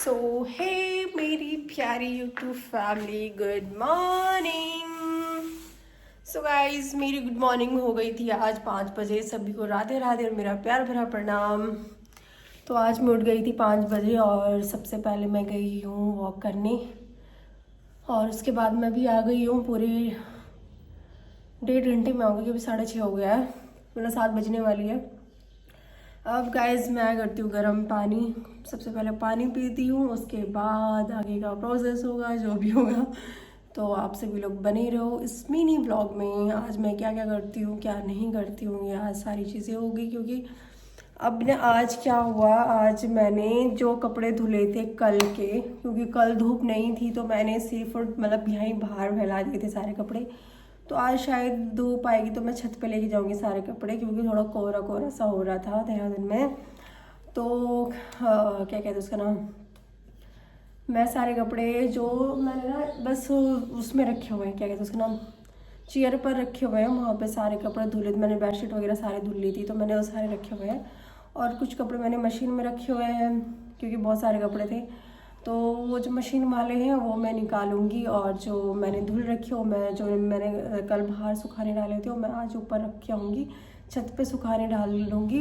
सो हे मेरी प्यारी YouTube family, good morning. So guys, मेरी गुड मॉर्निंग हो गई थी आज 5 बजे। सभी को राधे राधे और मेरा प्यार भरा प्रणाम। तो आज मैं उठ गई थी 5 बजे और सबसे पहले मैं गई हूँ वॉक करने और उसके बाद मैं भी आ गई हूँ। पूरे 1.5 घंटे में आऊँगी क्योंकि 6:30 हो गया है, मतलब 7 बजने वाली है। अब गाइस मैं करती हूँ गर्म पानी। सबसे पहले पानी पीती हूँ, उसके बाद आगे का प्रोसेस होगा जो भी होगा। तो आप सभी लोग बने रहो इस मिनी ब्लॉग में। आज मैं क्या क्या करती हूँ क्या नहीं करती हूँ, ये आज सारी चीज़ें होगी। क्योंकि अब ने आज क्या हुआ, आज मैंने जो कपड़े धुले थे कल के, क्योंकि कल धूप नहीं थी तो मैंने सिर्फ मतलब यहीं बाहर फैला दिए थे सारे कपड़े। तो आज शायद धूप आएगी तो मैं छत पे लेके जाऊंगी सारे कपड़े, क्योंकि थोड़ा कोहरा कोहरा सा हो रहा था देहरादून में। तो क्या कहते हैं उसका नाम, मैं सारे कपड़े जो मैंने ना बस उसमें रखे हुए हैं, क्या कहते हैं उसका नाम, चेयर पर रखे हुए हैं। वहाँ पे सारे कपड़े धुले, मैंने बेडशीट वगैरह सारे धुल ली थी तो मैंने वो सारे रखे हुए हैं। और कुछ कपड़े मैंने मशीन में रखे हुए हैं क्योंकि बहुत सारे कपड़े थे। तो वो जो मशीन वाले हैं वो मैं निकालूंगी, और जो मैंने धुल रखे हो, मैं जो मैंने कल बाहर सुखाने डाले थे वो मैं आज ऊपर रखे होंगी, छत पे सुखाने डाल लूँगी।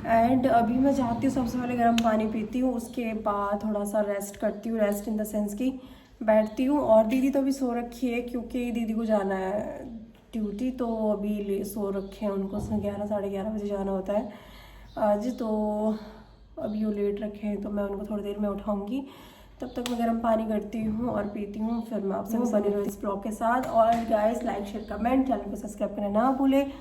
एंड अभी मैं जाती हूँ, सबसे पहले गर्म पानी पीती हूँ, उसके बाद थोड़ा सा रेस्ट करती हूँ, रेस्ट इन द सेंस की बैठती हूँ। और दीदी तो अभी सो रखी है क्योंकि दीदी को जाना है ड्यूटी, तो अभी सो रखे हैं उनको, 11-11:30 बजे जाना होता है आज। तो अभी वो लेट रखे हैं तो मैं उनको थोड़ी देर में उठाऊँगी। तब तक मैं गर्म पानी करती हूँ और पीती हूँ, फिर मैं आपसे बने रहो इस ब्लॉग के साथ। और guys like share comment, channel को सब्सक्राइब करना ना भूलें।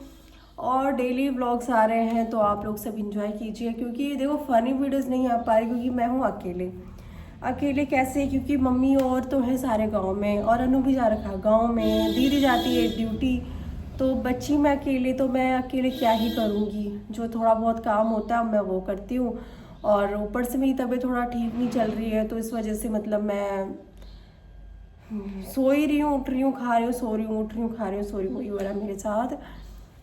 और डेली व्लॉग्स आ रहे हैं तो आप लोग सब इंजॉय कीजिए, क्योंकि देखो फनी वीडियोस नहीं आ पा रही क्योंकि मैं हूँ अकेले कैसे, क्योंकि मम्मी और तो है सारे गांव में, और अनु भी जा रखा है गांव में, दीदी जाती है ड्यूटी, तो बच्ची मैं अकेले, तो मैं अकेले क्या ही करूँगी। जो थोड़ा बहुत काम होता है मैं वो करती हूँ। और ऊपर से मेरी तबीयत थोड़ा ठीक नहीं चल रही है, तो इस वजह से मतलब मैं सो ही रही हूँ, उठ रही हूँ, खा रही हूँ, सो रही हूँ, उठ रही हूँ, खा रही हूँ, सो रही हूँ, ये हो रहा है मेरे साथ।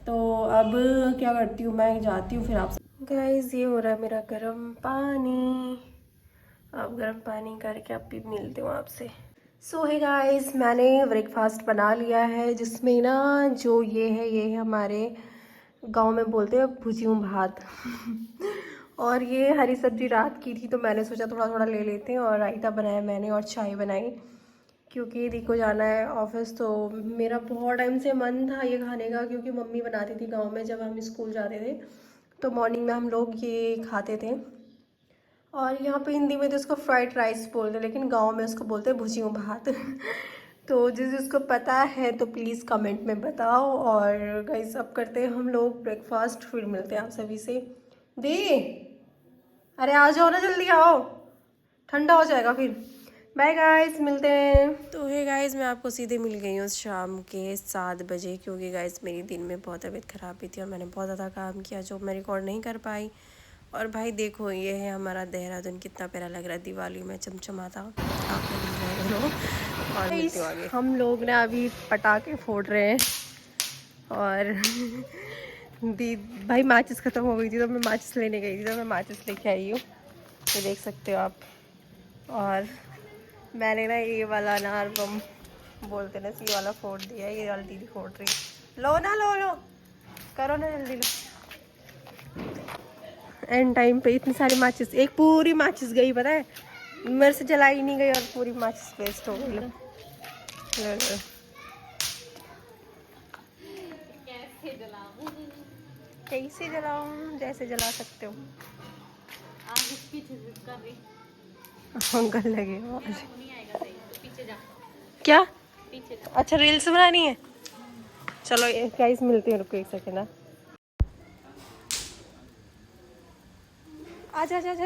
तो अब क्या करती हूँ, मैं जाती हूँ फिर आपसे। गाइस ये हो रहा है मेरा गर्म पानी। अब गर्म पानी करके अब भी मिलती हूँ आपसे। सो है गाइस, मैंने ब्रेकफास्ट बना लिया है, जिसमें ना जो ये है हमारे गांव में बोलते हैं भुजियों भात और ये हरी सब्जी रात की थी तो मैंने सोचा थोड़ा थोड़ा ले लेते हैं। और रायता बनाया मैंने और चाय बनाई, क्योंकि दीदी को जाना है ऑफिस। तो मेरा बहुत टाइम से मन था ये खाने का, क्योंकि मम्मी बनाती थी गांव में जब हम स्कूल जाते थे, तो मॉर्निंग में हम लोग ये खाते थे। और यहाँ पे हिंदी में तो उसको फ्राइड राइस बोलते हैं, लेकिन गांव में उसको बोलते हैं भुजियों भात तो जिसको पता है तो प्लीज़ कमेंट में बताओ। और गाइस अब करते हैं हम लोग ब्रेकफास्ट, फिर मिलते हैं आप सभी से। दे अरे आ जाओ ना, जल्दी आओ, ठंडा हो जाएगा फिर। बाय गाइस, मिलते हैं। तो है गाइस, मैं आपको सीधे मिल गई हूँ शाम के 7 बजे, क्योंकि गाइस मेरी दिन में बहुत तबीयत ख़राब भी थी और मैंने बहुत ज़्यादा काम किया जो मैं रिकॉर्ड नहीं कर पाई। और भाई देखो ये है हमारा देहरादून, कितना प्यारा लग रहा है दिवाली में चमचमाता। आप लोग एंजॉय करो और मिलती हूँ आगे। हम लोग ना अभी पटाखे फोड़ रहे हैं और दी भाई माचिस ख़त्म हो गई थी तो मैं माचिस लेने गई थी, तो मैं माचिस लेके आई हूँ, तो देख सकते हो आप। और मैंने ना ये वाला अनार बम बोलते ना, ये वाला फोड़ दिया है, ये वाली दीदी फोड़ रही। लो ना, लो करो ना जल्दी, लो। एंड टाइम पे इतनी सारी माचिस, एक पूरी माचिस गई, पता है मेरे से जलाई नहीं गई और पूरी माचिस वेस्ट हो गई। लो कैसे जलाऊं, जैसे जला सकते हो। अंकल लगे क्या, अच्छा रील्स बनानी है, चलो गाइस मिलते हैं, रुको 1 सेकेंड ना। आजा जा जा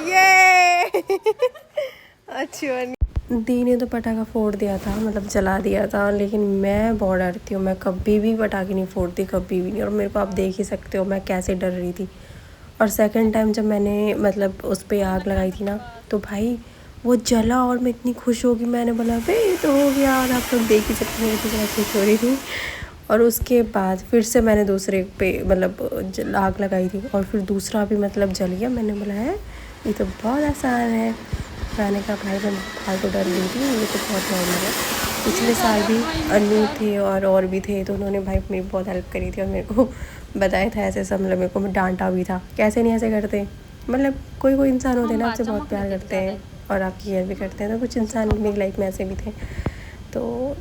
ये अच्छी बनी। दी ने तो पटाखा फोड़ दिया था, मतलब जला दिया था, लेकिन मैं बहुत डरती हूँ, मैं कभी भी पटाखे नहीं फोड़ती, कभी भी नहीं। और मेरे को आप देख ही सकते हो मैं कैसे डर रही थी। और सेकंड टाइम जब मैंने मतलब उस पर आग लगाई थी ना, तो भाई वो जला और मैं इतनी खुश हो गई, मैंने बोला भाई ये तो हो गया। और आप लोग देख ही सकते हैं कितना खुश हो रही थी। और उसके बाद फिर से मैंने दूसरे पे मतलब आग लगाई थी और फिर दूसरा भी मतलब जल गया। मैंने बोला है ये तो बहुत आसान है। मैंने कहा भाई मैं फालतू डर रही थी, ये तो बहुत नॉर्मल है। पिछले साल भी अन्नू थे और भी थे, तो उन्होंने भाई मेरी बहुत हेल्प करी थी और मेरे को बताया था ऐसे सब, मतलब मेरे को डांटा भी था कैसे नहीं ऐसे करते। मतलब कोई कोई इंसान होते हैं ना आपसे बहुत प्यार करते हैं और आपकी केयर भी करते हैं, तो कुछ इंसान मेरी लाइफ में ऐसे भी थे। तो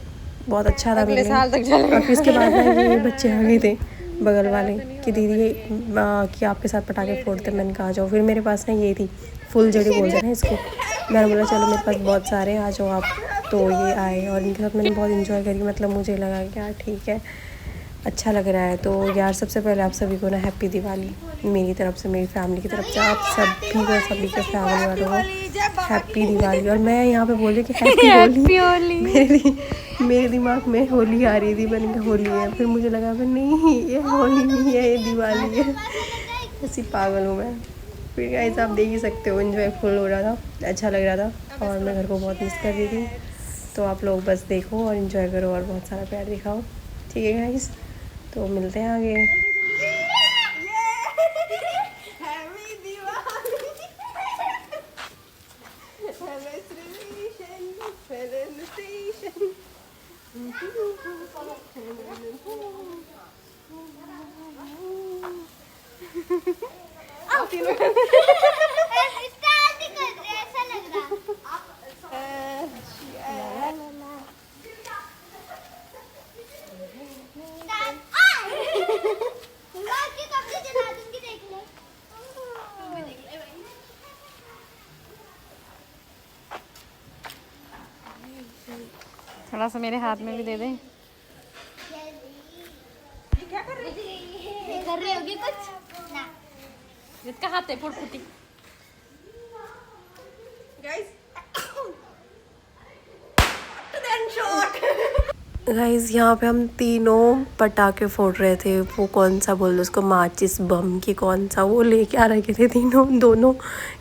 बहुत अच्छा था अगले साल तक और फिर इसके बाद ना ये बच्चे आ गए थे बगल वाले कि दीदी कि आपके साथ पटाखे फोड़ते। मैंने कहा आ जाओ। फिर मेरे पास ना ये थी फुल जड़ी बोलते हैं इसको। मैंने बोला चलो मेरे पास बहुत सारे हैं, आ जाओ आप। तो ये आए और इनके साथ मैंने बहुत इन्जॉय करी। मतलब मुझे लगा कि यार ठीक है अच्छा लग रहा है। तो यार सबसे पहले आप सभी को ना हैप्पी दिवाली मेरी तरफ से, मेरी फैमिली की तरफ से। आप सभी को, सभी के फैमिली वालों को हैप्पी दिवाली। और मैं यहाँ पे बोल रही कि हैप्पी होली। मेरे दिमाग में होली आ रही थी, मैंने कहा होली है। फिर मुझे लगा फिर नहीं ये होली नहीं है, ये दिवाली है। ऐसी पागल हूँ मैं। फिर गाइस आप देख ही सकते हो एंजॉय फुल हो रहा था, अच्छा लग रहा था और मैं घर को बहुत मिस कर रही थी। तो आप लोग बस देखो और इन्जॉय करो और बहुत सारा प्यार दिखाओ, ठीक है गाइस। तो मिलते हैं आगे। थोड़ा सा मेरे हाथ में भी दे दे। क्या कर रही होगी कुछ ना। इसका हाथ है फुटफुटी। गाइस यहाँ पे हम तीनों पटाखे फोड़ रहे थे। वो कौन सा बोल दो उसको, माचिस बम की कौन सा, वो लेके आ रखे थे तीनों। दोनों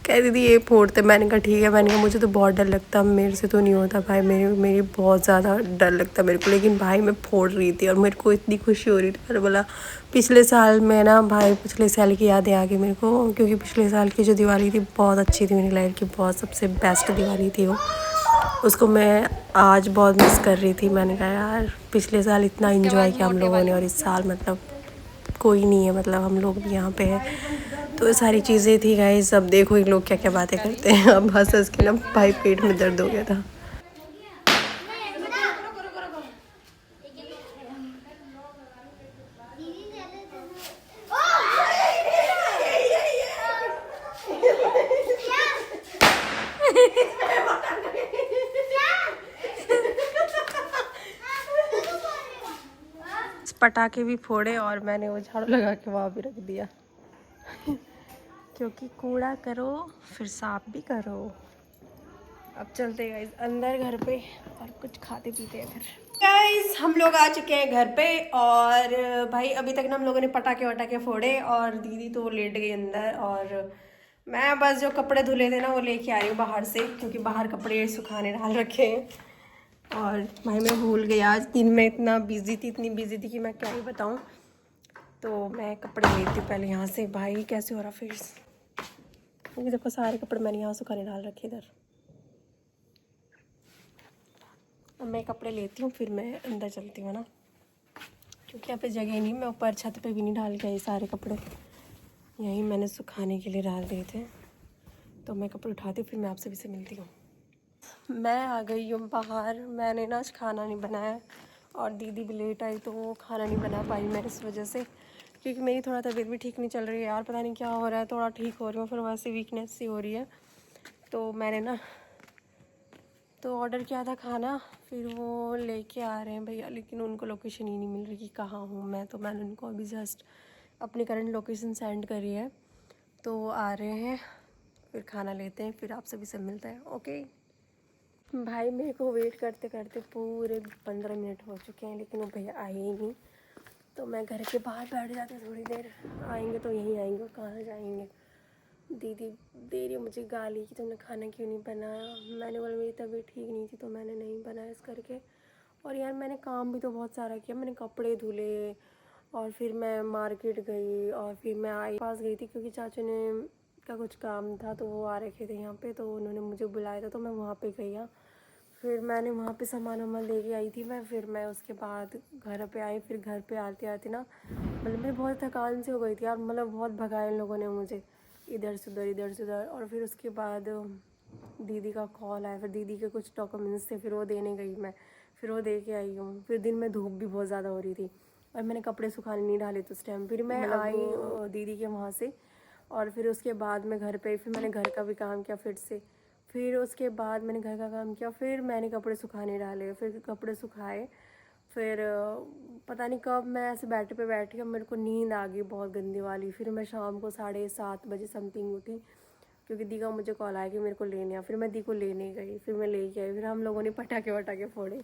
कह रही थी ये फोड़ते। मैंने कहा ठीक है। मैंने कहा मुझे तो बहुत डर लगता, मेरे से तो नहीं होता भाई, मेरी बहुत ज़्यादा डर लगता मेरे को। लेकिन भाई मैं फोड़ रही थी और मेरे को इतनी खुशी हो रही थी। मैंने बोला पिछले साल में ना भाई, पिछले साल की यादें आ गई मेरे को, क्योंकि पिछले साल की जो दिवाली थी बहुत अच्छी थी मेरी लाइफ की, बहुत सबसे बेस्ट दिवाली थी वो। उसको मैं आज बहुत मिस कर रही थी। मैंने कहा यार पिछले साल इतना एंजॉय किया हम लोगों ने और इस साल मतलब कोई नहीं है, मतलब हम लोग भी यहाँ पे हैं। तो ये सारी चीज़ें थी गाइस। अब देखो ये लोग क्या क्या बातें करते हैं। अब हंस हंस के ना भाई पेट में दर्द हो गया था। पटाखे भी फोड़े और मैंने वो झाड़ू लगा के वहाँ भी रख दिया। क्योंकि कूड़ा करो फिर साफ भी करो। अब चलते गाइस अंदर घर पे और कुछ खाते पीते हैं फिर। गाइस हम लोग आ चुके हैं घर पे और भाई अभी तक ना हम लोगों ने पटाखे वटाखे फोड़े और दीदी तो लेट गई अंदर। और मैं बस जो कपड़े धुले थे ना वो लेके आ रही हूँ बाहर से, क्योंकि बाहर कपड़े सुखाने डाल रखे हैं। और भाई मैं भूल गई, आज दिन में इतना बिजी थी, इतनी बिजी थी कि मैं क्या ही बताऊँ। तो मैं कपड़े लेती हूँ पहले यहाँ से। भाई कैसे हो रहा फेस, क्योंकि देखो सारे कपड़े मैंने यहाँ सुखाने डाल रखे इधर। अब मैं कपड़े लेती हूँ फिर मैं अंदर चलती हूँ ना, क्योंकि यहाँ पे जगह नहीं, मैं ऊपर छत पे भी नहीं डाल के आई सारे कपड़े, यहीं मैंने सुखाने के लिए डाल दिए थे। तो मैं कपड़े उठाती हूँ फिर मैं आपसे भी से मिलती हूँ। मैं आ गई हूँ बाहर। मैंने ना आज खाना नहीं बनाया और दीदी भी लेट आई तो वो खाना नहीं बना पाई मेरे इस वजह से, क्योंकि मेरी थोड़ा तबीयत भी ठीक नहीं चल रही है यार। पता नहीं क्या हो रहा है, थोड़ा ठीक हो रही हूँ फिर वैसे वीकनेस सी हो रही है। तो मैंने ना तो ऑर्डर किया था खाना, फिर वो लेके आ रहे हैं भैया, लेकिन उनको लोकेशन ही नहीं मिल रही कि कहाँ हूँ मैं। तो मैंने उनको अभी जस्ट अपनी करंट लोकेशन सेंड करी है, तो वो आ रहे हैं, फिर खाना लेते हैं, फिर आप सभी से मिलते हैं। ओके भाई मेरे को वेट करते करते पूरे 15 मिनट हो चुके हैं, लेकिन वो भैया आए ही नहीं। तो मैं घर के बाहर बैठ जाती हूँ थोड़ी देर, आएंगे तो यहीं आएंगे, कहाँ जाएंगे। दीदी दे रही है मुझे गाली कि तुमने खाना क्यों नहीं बनाया। मैंने बोला मेरी तबीयत ठीक नहीं थी तो मैंने नहीं बनाया इस करके। और यार मैंने काम भी तो बहुत सारा किया, मैंने कपड़े धुले और फिर मैं मार्केट गई और फिर मैं आई पास गई थी क्योंकि चाचू ने का कुछ काम था तो वो आ रखे थे यहाँ पे, तो उन्होंने मुझे बुलाया था तो मैं वहाँ पे गई। हाँ, फिर मैंने वहाँ पे सामान वामान लेके आई थी मैं। फिर मैं उसके बाद घर पे आई। फिर घर पे आते आते ना मतलब मैं बहुत थकान से हो गई थी यार, मतलब बहुत भगाया इन लोगों ने मुझे इधर से उधर इधर से उधर। और फिर उसके बाद दीदी का कॉल आया, फिर दीदी के कुछ डॉक्यूमेंट्स थे फिर वो देने गई मैं, फिर वो दे के आई हूँ। फिर दिन में धूप भी बहुत ज़्यादा हो रही थी और मैंने कपड़े सुखाने नहीं डाले थे उस टाइम। फिर मैं आई दीदी के वहाँ से और फिर उसके बाद मैं घर पे, फिर मैंने घर का भी काम किया फिर से। फिर उसके बाद मैंने घर का काम किया, फिर मैंने कपड़े सुखाने डाले, फिर कपड़े सुखाए। फिर पता नहीं कब मैं ऐसे बैठे पे बैठी और मेरे को नींद आ गई बहुत गंदी वाली। फिर मैं शाम को 7:30 बजे समथिंग उठी क्योंकि दी का मुझे कॉल आया कि मेरे को लेने आ। फिर मैं दी को लेने गई, फिर मैं लेके आई। फिर हम लोगों ने पटाखे वटाखे फोड़े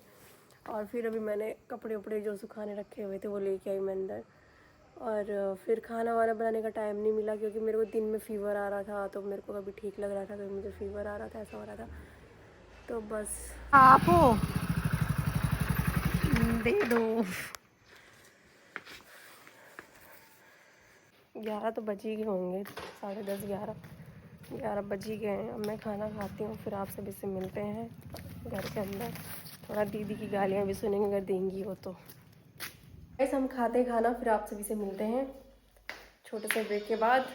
और फिर अभी मैंने कपड़े वपड़े जो सुखाने रखे हुए थे वो लेके आई मैं अंदर। और फिर खाना वाना बनाने का टाइम नहीं मिला क्योंकि मेरे को दिन में फ़ीवर आ रहा था, तो मेरे को कभी ठीक लग रहा था कभी मुझे फ़ीवर आ रहा था, ऐसा हो रहा था। तो बस आप दे दो। 11 तो बज ही गए होंगे, 10:30 11 बज ही गए हैं। अब मैं खाना खाती हूँ फिर आप सभी से मिलते हैं घर के अंदर। थोड़ा दीदी की गालियाँ भी सुनेंगे अगर देंगी वो तो। ऐसे हम खाते हैं खाना फिर आप सभी से मिलते हैं छोटे से ब्रेक के बाद।